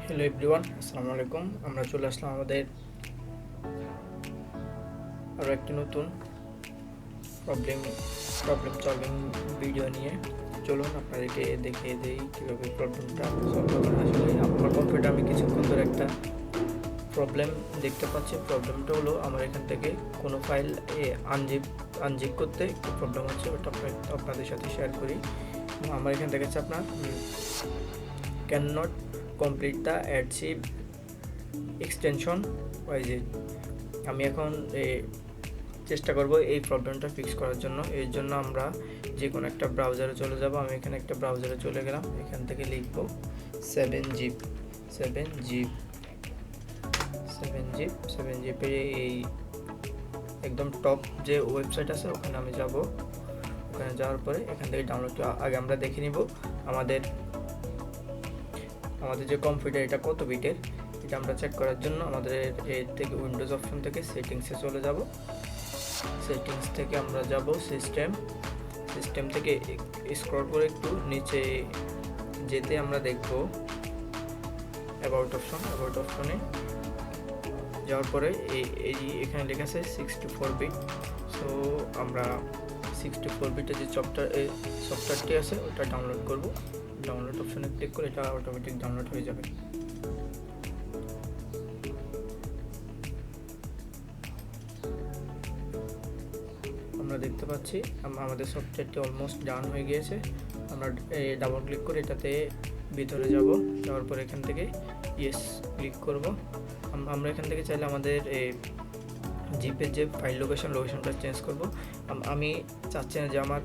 Hello everyone, আসসালামু আলাইকুম। আমরা চলে আসলাম আমাদের আরও একটি নতুন প্রবলেম সলভিং ভিডিও নিয়ে। চলুন আপনাদেরকে দেখিয়ে দিই কীভাবে প্রবলেমটা সলভ করবেন। আসলে আমার কম্পিউটারে আমি কিছুক্ষণ ধরে একটা প্রবলেম দেখতে পাচ্ছি। প্রবলেমটা হলো আমার এখান থেকে কোনো ফাইল আনজিপ করতে একটু প্রবলেম হচ্ছে। ওটা আপনাদের সাথে শেয়ার করি। আমার এখান থেকে হচ্ছে আপনার can not complete the adhesive extension ওয়াইজেট। আমি এখন চেষ্টা করব এই প্রবলেমটা ফিক্স করার জন্য। এর জন্য আমরা যে কোনো একটা ব্রাউজারে চলে যাব। আমি এখানে একটা ব্রাউজারে চলে গেলাম। এখান থেকে লিখব 7zip এই একদম টপ যে ওয়েবসাইট আছে ওখানে আমি যাব। ওখানে যাওয়ার পরে এখান থেকে ডাউনলোড আগে আমরা দেখে নিব আমাদের যে কম্পিউটার এটা কত বিটের। এটা আমরা চেক করার জন্য আমাদের এর থেকে উইন্ডোজ অপশন থেকে সেটিংসে চলে যাব। সেটিংস থেকে আমরা যাব সিস্টেম থেকে স্ক্রল করে একটু নিচে যেতে আমরা দেখব অ্যাবাউট অপশনে যাওয়ার পরে এই এখানে লেখা আছে 64 বিট। সো আমরা 64 বিটের যে সফটওয়্যারটি আছে ওটা ডাউনলোড করব। ডাউনলোড অপশনে ক্লিক করে এটা অটোমেটিক ডাউনলোড হয়ে যাবে। আমরা দেখতে পাচ্ছি আমাদের সফটওয়্যারটি অলমোস্ট ডাউন হয়ে গিয়েছে। আমরা ডাবল ক্লিক করে এটাতে ভিতরে যাওয়ার পর এখান থেকে ইয়েস ক্লিক করব। আমরা এখান থেকে চাইলে আমাদের জিপের যে ফাইল লোকেশনটা চেঞ্জ করব। আমি চাচ্ছি না যে আমার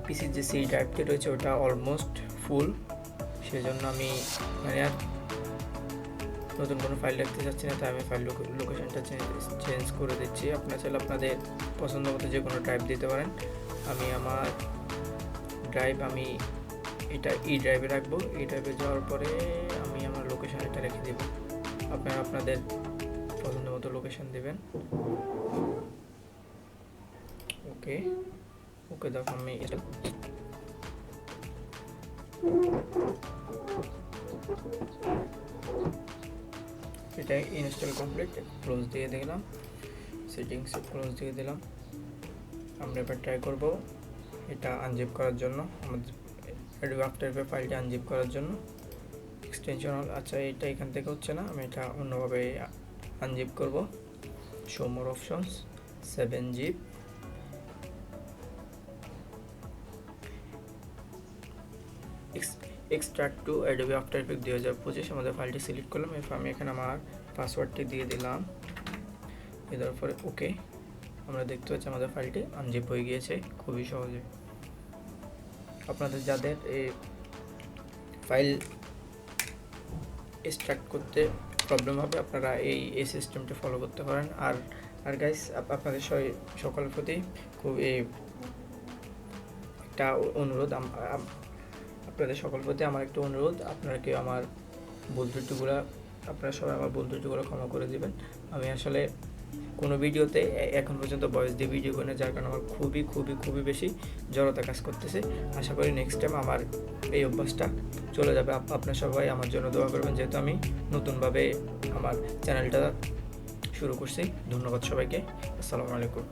পিসির যে সি ড্রাইভটি রয়েছে ওটা অলমোস্ট ফুল। সেজন্য আমি আর নতুন কোনো ফাইল রাখতে চাচ্ছি না, তাই আমি ফাইল লোকেশনটা চেঞ্জ করে দিচ্ছি। আপনারা চাইলে আপনাদের পছন্দ মতো যে কোনো ড্রাইভ দিতে পারেন। আমি আমার আমি এটা ড্রাইভে রাখবো। ড্রাইভে যাওয়ার পরে আমি আমার লোকেশন এটা রেখে দেব। আপনারা আপনাদের পছন্দ মতো লোকেশন দেবেন। ওকে দেখো আমি এটা ইনস্টল কমপ্লিট, ক্লোজ দিয়ে দিলাম। সেটিংসে ক্লোজ দিয়ে দিলাম। আমরা এবার ট্রাই করব এটা আনজিপ করার জন্য, আমাদের অ্যাডোবি আফটার এফেক্ট ফাইলটা আনজিপ করার জন্য এক্সটেনশন। আচ্ছা, এটা এখান থেকে হচ্ছে না, আমি এটা অন্যভাবে আনজিপ করব। শো মোর options, 7zip, extract two Adobe after effect 2025। আমাদের ফাইলটি সিলেক্ট করলাম। এরপর আমি এখানে আমার পাসওয়ার্ডটি দিয়ে দিলাম। দেওয়ার পরে ওকে, আমরা দেখতে পাচ্ছি আমাদের ফাইলটি আনজিপ হয়ে গিয়েছে খুবই সহজে। আপনাদের যাদের ফাইল এক্সট্রাক্ট করতে প্রবলেম হবে আপনারা এই সিস্টেমটি ফলো করতে পারেন। আর গাইস, আপনাদের সকলের প্রতি খুব একটা অনুরোধ, আপনাদের সকল প্রতি আমার একটা অনুরোধ, আপনারা কেউ আমার আপনারা সবাই আমার ভুল ত্রুটিগুলো ক্ষমা করে দিবেন। আমি আসলে কোনো ভিডিওতে এখন পর্যন্ত ভয়েস দিয়ে ভিডিও করে না, যার কারণে আমার খুবই বেশি জড়তা কাজ করতেছে। আশা করি নেক্সট টাইম আমার এই অভ্যাসটা চলে যাবে। আপনারা সবাই আমার জন্য দোয়া করবেন, যেহেতু আমি নতুনভাবে আমার চ্যানেলটা শুরু করছি। ধন্যবাদ সবাইকে। আসসালামু আলাইকুম।